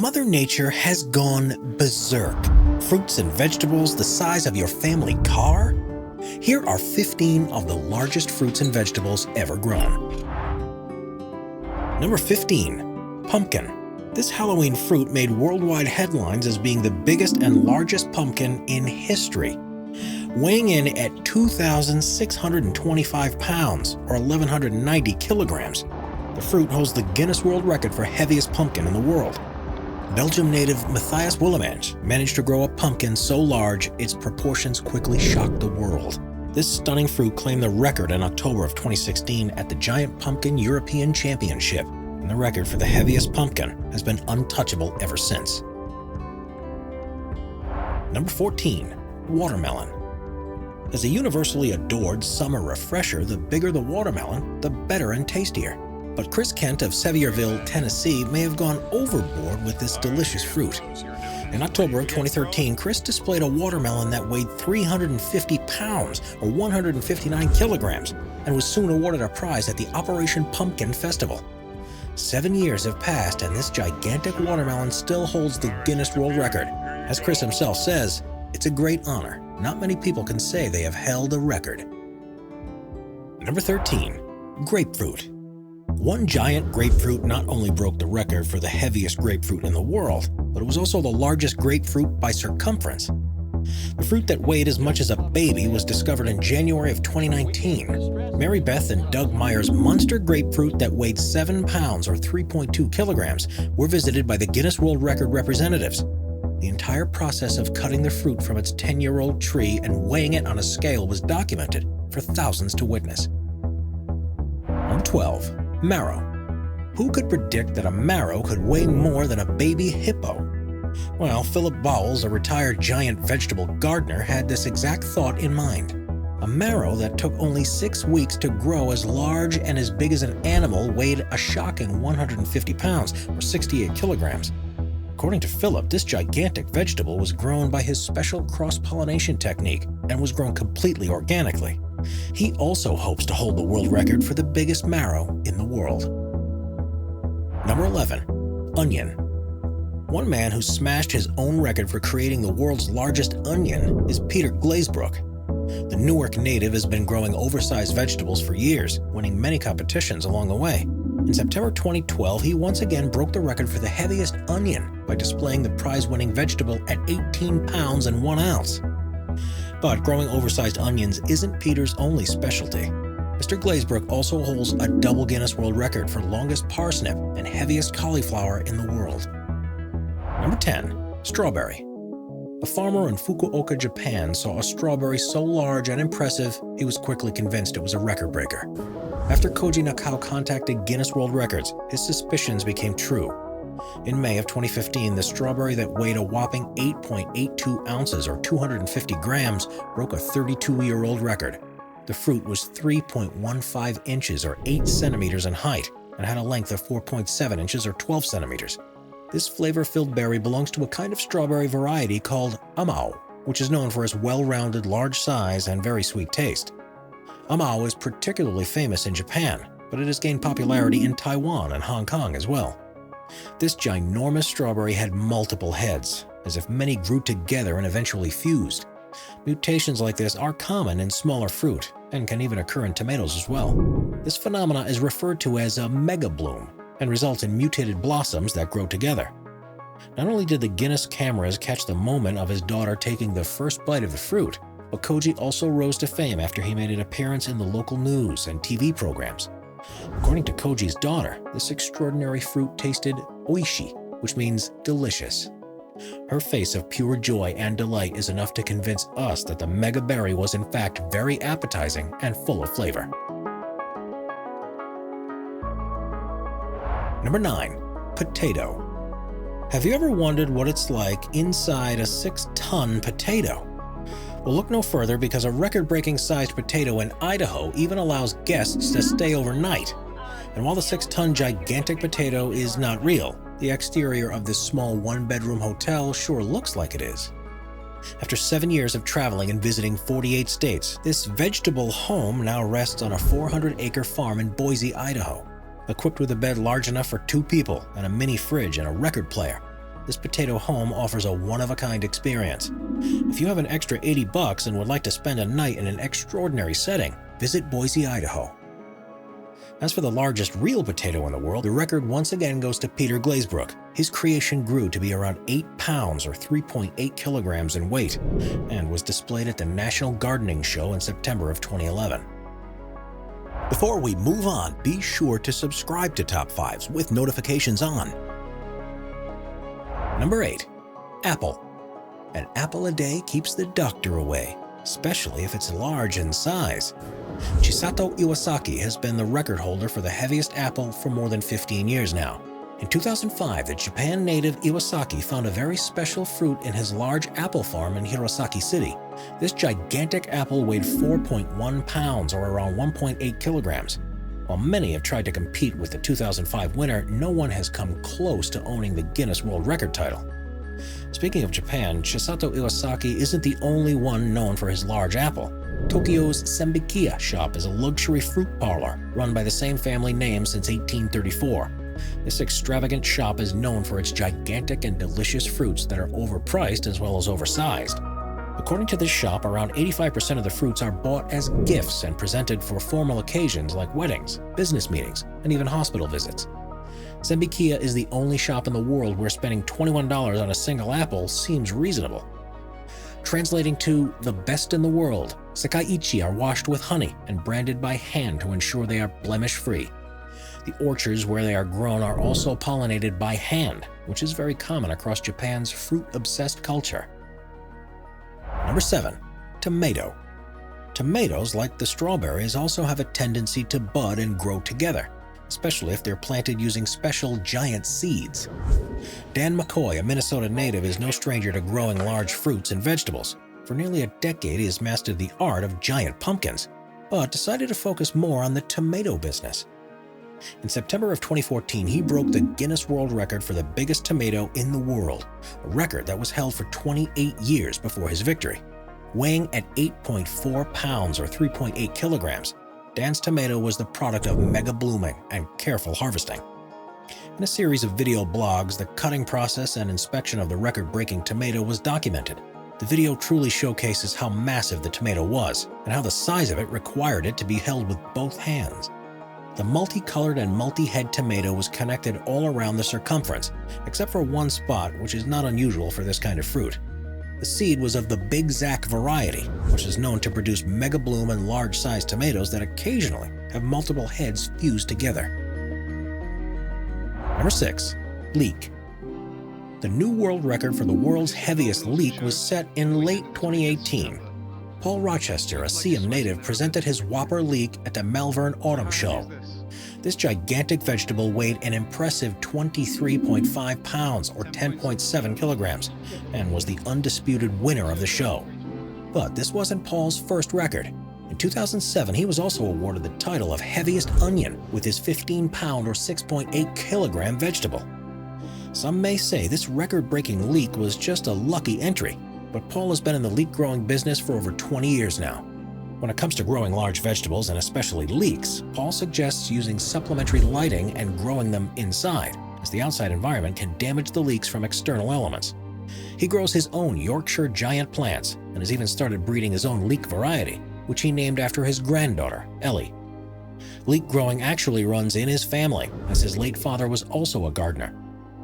Mother Nature has gone berserk. Fruits and vegetables the size of your family car? Here are 15 of the largest fruits and vegetables ever grown. Number 15. Pumpkin. This Halloween fruit made worldwide headlines as being the biggest and largest pumpkin in history. Weighing in at 2,625 pounds, or 1,190 kilograms, the fruit holds the Guinness World Record for heaviest pumpkin in the world. Belgium native Matthias Willemans managed to grow a pumpkin so large its proportions quickly shocked the world. This stunning fruit claimed the record in October of 2016 at the Giant Pumpkin European Championship, and the record for the heaviest pumpkin has been untouchable ever since. Number 14. Watermelon. As a universally adored summer refresher, the bigger the watermelon, the better and tastier. But Chris Kent of Sevierville, Tennessee may have gone overboard with this delicious fruit. In October of 2013, Chris displayed a watermelon that weighed 350 pounds or 159 kilograms and was soon awarded a prize at the Operation Pumpkin Festival. 7 years have passed and this gigantic watermelon still holds the Guinness World Record. As Chris himself says, it's a great honor. Not many people can say they have held a record. Number 13. Grapefruit. One giant grapefruit not only broke the record for the heaviest grapefruit in the world, but it was also the largest grapefruit by circumference. The fruit that weighed as much as a baby was discovered in January of 2019. Mary Beth and Doug Meyer's monster grapefruit that weighed 7 pounds or 3.2 kilograms were visited by the Guinness World Record representatives. The entire process of cutting the fruit from its 10-year-old tree and weighing it on a scale was documented for thousands to witness. Number 12. Marrow. Who could predict that a marrow could weigh more than a baby hippo? Well, Philip Bowles, a retired giant vegetable gardener, had this exact thought in mind. A marrow that took only 6 weeks to grow as large and as big as an animal weighed a shocking 150 pounds or 68 kilograms. According to Philip, this gigantic vegetable was grown by his special cross-pollination technique and was grown completely organically. He also hopes to hold the world record for the biggest marrow in the world. Number 11. Onion. One man who smashed his own record for creating the world's largest onion is Peter Glazebrook. The Newark native has been growing oversized vegetables for years, winning many competitions along the way. In September 2012, he once again broke the record for the heaviest onion by displaying the prize-winning vegetable at 18 pounds and 1 ounce. But growing oversized onions isn't Peter's only specialty. Mr. Glazebrook also holds a double Guinness World Record for longest parsnip and heaviest cauliflower in the world. Number 10. Strawberry. A farmer in Fukuoka, Japan saw a strawberry so large and impressive, he was quickly convinced it was a record breaker. After Koji Nakao contacted Guinness World Records, his suspicions became true. In May of 2015, the strawberry that weighed a whopping 8.82 ounces or 250 grams broke a 32-year-old record. The fruit was 3.15 inches or 8 centimeters in height and had a length of 4.7 inches or 12 centimeters. This flavor-filled berry belongs to a kind of strawberry variety called amao, which is known for its well-rounded large size and very sweet taste. Amao is particularly famous in Japan, but it has gained popularity in Taiwan and Hong Kong as well. This ginormous strawberry had multiple heads, as if many grew together and eventually fused. Mutations like this are common in smaller fruit and can even occur in tomatoes as well. This phenomena is referred to as a mega bloom and results in mutated blossoms that grow together. Not only did the Guinness cameras catch the moment of his daughter taking the first bite of the fruit, but Koji also rose to fame after he made an appearance in the local news and TV programs. According to Koji's daughter, this extraordinary fruit tasted oishi, which means delicious. Her face of pure joy and delight is enough to convince us that the mega berry was in fact very appetizing and full of flavor. Number 9. Potato. Have you ever wondered what it's like inside a 6-ton potato? Well, look no further because a record-breaking sized potato in Idaho even allows guests to stay overnight. And while the 6-ton gigantic potato is not real, the exterior of this small one-bedroom hotel sure looks like it is. After 7 years of traveling and visiting 48 states, this vegetable home now rests on a 400-acre farm in Boise, Idaho. Equipped with a bed large enough for 2 people and a mini fridge and a record player, this potato home offers a one-of-a-kind experience. If you have an extra $80 and would like to spend a night in an extraordinary setting, visit Boise, Idaho. As for the largest real potato in the world, the record once again goes to Peter Glazebrook. His creation grew to be around 8 pounds or 3.8 kilograms in weight and was displayed at the National Gardening Show in September of 2011. Before we move on, be sure to subscribe to Top 5s with notifications on. Number 8. Apple. An apple a day keeps the doctor away, especially if it's large in size. Chisato Iwasaki has been the record holder for the heaviest apple for more than 15 years now. In 2005, the Japan native Iwasaki found a very special fruit in his large apple farm in Hirosaki City. This gigantic apple weighed 4.1 pounds or around 1.8 kilograms. While many have tried to compete with the 2005 winner, no one has come close to owning the Guinness World Record title. Speaking of Japan, Chisato Iwasaki isn't the only one known for his large apple. Tokyo's Senbikiya shop is a luxury fruit parlor run by the same family name since 1834. This extravagant shop is known for its gigantic and delicious fruits that are overpriced as well as oversized. According to this shop, around 85% of the fruits are bought as gifts and presented for formal occasions like weddings, business meetings, and even hospital visits. Senbikiya is the only shop in the world where spending $21 on a single apple seems reasonable. Translating to the best in the world, Sekaiichi are washed with honey and branded by hand to ensure they are blemish-free. The orchards where they are grown are also pollinated by hand, which is very common across Japan's fruit-obsessed culture. Number 7. Tomato. Tomatoes, like the strawberries, also have a tendency to bud and grow together, especially if they're planted using special giant seeds. Dan McCoy, a Minnesota native, is no stranger to growing large fruits and vegetables. For nearly a decade, he has mastered the art of giant pumpkins, but decided to focus more on the tomato business. In September of 2014, he broke the Guinness World Record for the biggest tomato in the world, a record that was held for 28 years before his victory. Weighing at 8.4 pounds or 3.8 kilograms, Dan's tomato was the product of mega blooming and careful harvesting. In a series of video blogs, the cutting process and inspection of the record-breaking tomato was documented. The video truly showcases how massive the tomato was and how the size of it required it to be held with both hands. The multicolored and multi-head tomato was connected all around the circumference, except for one spot, which is not unusual for this kind of fruit. The seed was of the Big Zack variety, which is known to produce mega bloom and large-sized tomatoes that occasionally have multiple heads fused together. Number 6. Leek. The new world record for the world's heaviest leek was set in late 2018. Paul Rochester, a Siam native, presented his Whopper leek at the Malvern Autumn Show. This gigantic vegetable weighed an impressive 23.5 pounds or 10.7 kilograms and was the undisputed winner of the show. But this wasn't Paul's first record. In 2007, he was also awarded the title of heaviest onion with his 15-pound or 6.8 kilogram vegetable. Some may say this record-breaking leek was just a lucky entry, but Paul has been in the leek-growing business for over 20 years now. When it comes to growing large vegetables, and especially leeks, Paul suggests using supplementary lighting and growing them inside, as the outside environment can damage the leeks from external elements. He grows his own Yorkshire giant plants and has even started breeding his own leek variety, which he named after his granddaughter, Ellie. Leek growing actually runs in his family, as his late father was also a gardener.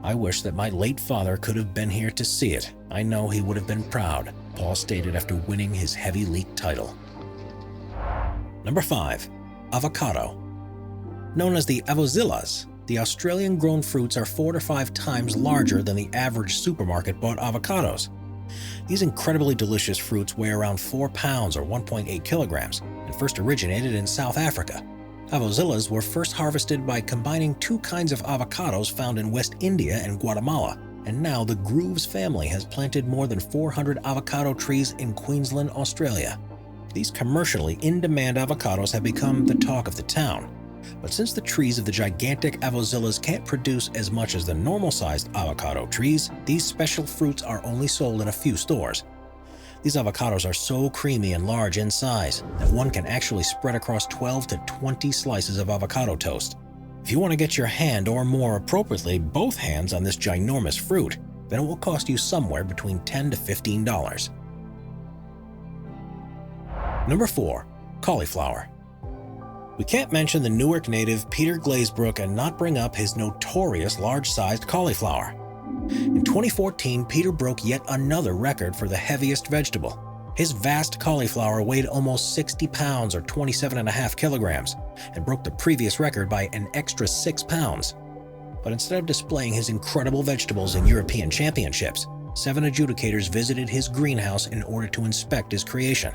I wish that my late father could have been here to see it. I know he would have been proud, Paul stated after winning his heavy leek title. Number 5. Avocado. Known as the avozillas, the Australian-grown fruits are 4 to 5 times larger than the average supermarket-bought avocados. These incredibly delicious fruits weigh around 4 pounds or 1.8 kilograms and first originated in South Africa. Avozillas were first harvested by combining 2 kinds of avocados found in West India and Guatemala, and now the Grooves family has planted more than 400 avocado trees in Queensland, Australia. These commercially in-demand avocados have become the talk of the town. But since the trees of the gigantic avozillas can't produce as much as the normal-sized avocado trees, these special fruits are only sold in a few stores. These avocados are so creamy and large in size that one can actually spread across 12 to 20 slices of avocado toast. If you want to get your hand, or more appropriately, both hands on this ginormous fruit, then it will cost you somewhere between $10 to $15. Number 4. Cauliflower. We can't mention the Newark native Peter Glazebrook and not bring up his notorious large-sized cauliflower. In 2014, Peter broke yet another record for the heaviest vegetable. His vast cauliflower weighed almost 60 pounds or 27.5 kilograms and broke the previous record by an extra 6 pounds. But instead of displaying his incredible vegetables in European championships, 7 adjudicators visited his greenhouse in order to inspect his creation.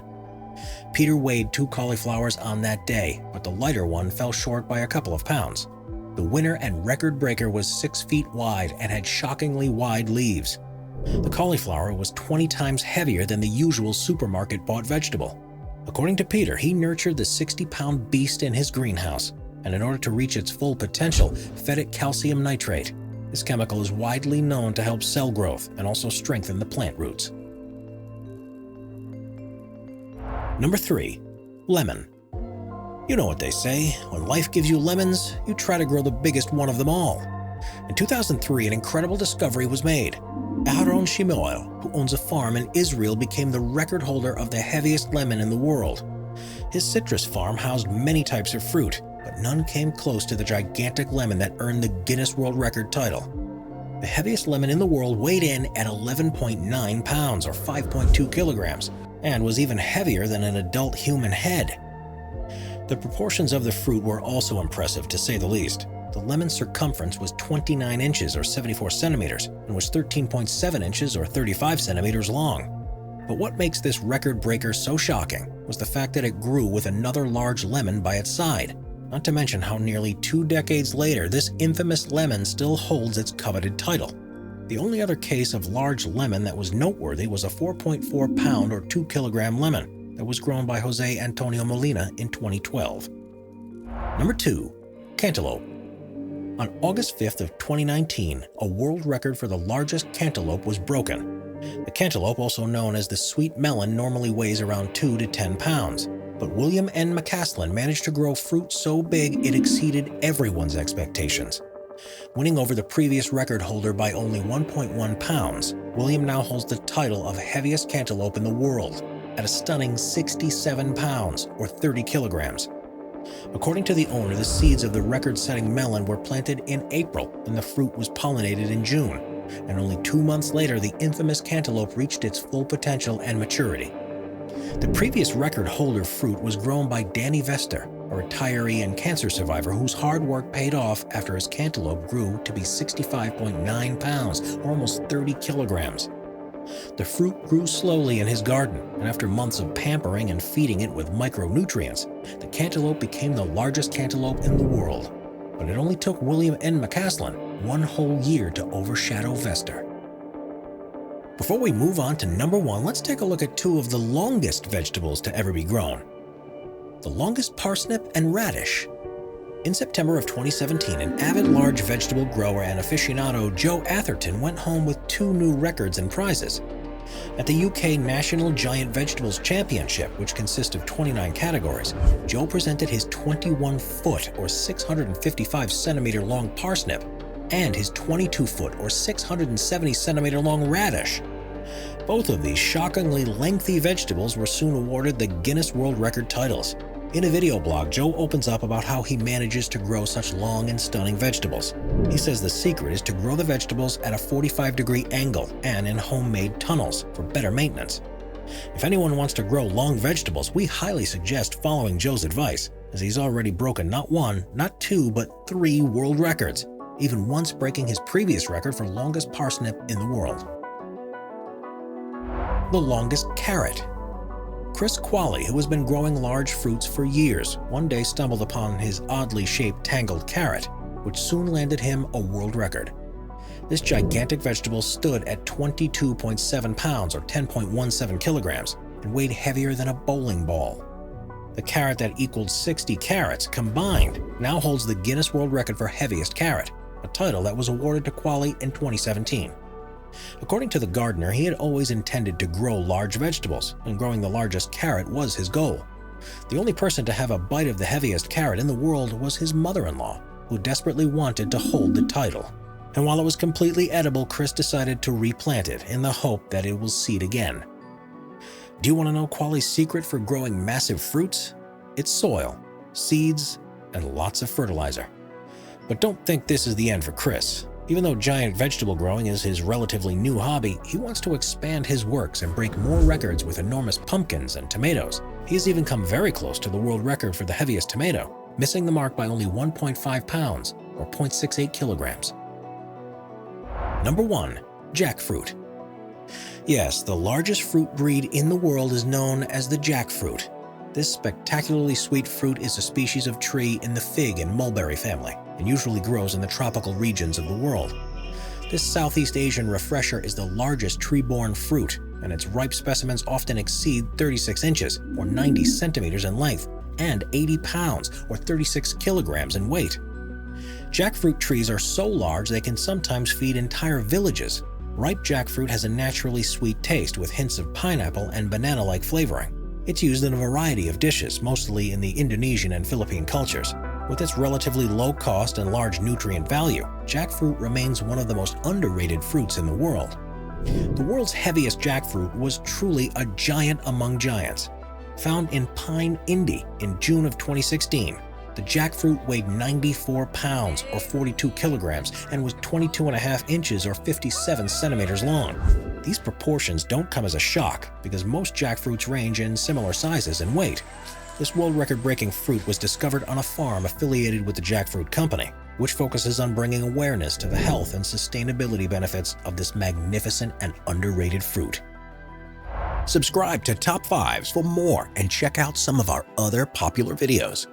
Peter weighed 2 cauliflowers on that day, but the lighter one fell short by a couple of pounds. The winner and record breaker was 6 feet wide and had shockingly wide leaves. The cauliflower was 20 times heavier than the usual supermarket-bought vegetable. According to Peter, he nurtured the 60-pound beast in his greenhouse, and in order to reach its full potential, fed it calcium nitrate. This chemical is widely known to help cell growth and also strengthen the plant roots. Number 3. Lemon. You know what they say, when life gives you lemons, you try to grow the biggest one of them all. In 2003, an incredible discovery was made. Aharon Shmuel, who owns a farm in Israel, became the record holder of the heaviest lemon in the world. His citrus farm housed many types of fruit, but none came close to the gigantic lemon that earned the Guinness World Record title. The heaviest lemon in the world weighed in at 11.9 pounds or 5.2 kilograms, and was even heavier than an adult human head. The proportions of the fruit were also impressive, to say the least. The lemon's circumference was 29 inches or 74 centimeters and was 13.7 inches or 35 centimeters long. But what makes this record breaker so shocking was the fact that it grew with another large lemon by its side. Not to mention how nearly 2 decades later, this infamous lemon still holds its coveted title. The only other case of large lemon that was noteworthy was a 4.4 pound or 2 kilogram lemon that was grown by Jose Antonio Molina in 2012. Number 2. Cantaloupe. On August 5th of 2019, a world record for the largest cantaloupe was broken. The cantaloupe, also known as the sweet melon, normally weighs around 2 to 10 pounds. But William N. McCaslin managed to grow fruit so big it exceeded everyone's expectations. Winning over the previous record holder by only 1.1 pounds, William now holds the title of heaviest cantaloupe in the world at a stunning 67 pounds or 30 kilograms. According to the owner, the seeds of the record-setting melon were planted in April and the fruit was pollinated in June, and only 2 months later the infamous cantaloupe reached its full potential and maturity. The previous record holder fruit was grown by Danny Vester, a retiree and cancer survivor whose hard work paid off after his cantaloupe grew to be 65.9 pounds, or almost 30 kilograms. The fruit grew slowly in his garden, and after months of pampering and feeding it with micronutrients, the cantaloupe became the largest cantaloupe in the world. But it only took William N. McCaslin 1 whole year to overshadow Vester. Before we move on to number 1, let's take a look at 2 of the longest vegetables to ever be grown. The longest parsnip and radish. In September of 2017, an avid large vegetable grower and aficionado, Joe Atherton, went home with 2 new records and prizes. At the UK National Giant Vegetables Championship, which consists of 29 categories, Joe presented his 21-foot or 655 centimeter long parsnip and his 22-foot or 670 centimeter long radish. Both of these shockingly lengthy vegetables were soon awarded the Guinness World Record titles. In a video blog, Joe opens up about how he manages to grow such long and stunning vegetables. He says the secret is to grow the vegetables at a 45-degree angle and in homemade tunnels for better maintenance. If anyone wants to grow long vegetables, we highly suggest following Joe's advice, as he's already broken not 1, not 2, but 3 world records, even once breaking his previous record for longest parsnip in the world. The longest carrot. Chris Qualley, who has been growing large fruits for years, one day stumbled upon his oddly shaped tangled carrot, which soon landed him a world record. This gigantic vegetable stood at 22.7 pounds or 10.17 kilograms and weighed heavier than a bowling ball. The carrot that equaled 60 carrots combined now holds the Guinness World Record for heaviest carrot, a title that was awarded to Qualley in 2017. According to the gardener, he had always intended to grow large vegetables, and growing the largest carrot was his goal. The only person to have a bite of the heaviest carrot in the world was his mother-in-law, who desperately wanted to hold the title. And while it was completely edible, Chris decided to replant it in the hope that it will seed again. Do you want to know Quali's secret for growing massive fruits? It's soil, seeds, and lots of fertilizer. But don't think this is the end for Chris. Even though giant vegetable growing is his relatively new hobby, he wants to expand his works and break more records with enormous pumpkins and tomatoes. He has even come very close to the world record for the heaviest tomato, missing the mark by only 1.5 pounds or 0.68 kilograms. Number 1. Jackfruit. Yes, the largest fruit breed in the world is known as the jackfruit. This spectacularly sweet fruit is a species of tree in the fig and mulberry family, and usually grows in the tropical regions of the world. This Southeast Asian refresher is the largest tree-borne fruit, and its ripe specimens often exceed 36 inches, or 90 centimeters in length, and 80 pounds, or 36 kilograms in weight. Jackfruit trees are so large they can sometimes feed entire villages. Ripe jackfruit has a naturally sweet taste with hints of pineapple and banana-like flavoring. It's used in a variety of dishes, mostly in the Indonesian and Philippine cultures. With its relatively low cost and large nutrient value, jackfruit remains one of the most underrated fruits in the world. The world's heaviest jackfruit was truly a giant among giants. Found in Pine, Indy in June of 2016, the jackfruit weighed 94 pounds or 42 kilograms and was 22.5 inches or 57 centimeters long. These proportions don't come as a shock because most jackfruits range in similar sizes and weight. This world record-breaking fruit was discovered on a farm affiliated with the Jackfruit Company, which focuses on bringing awareness to the health and sustainability benefits of this magnificent and underrated fruit. Subscribe to Top 5s for more and check out some of our other popular videos.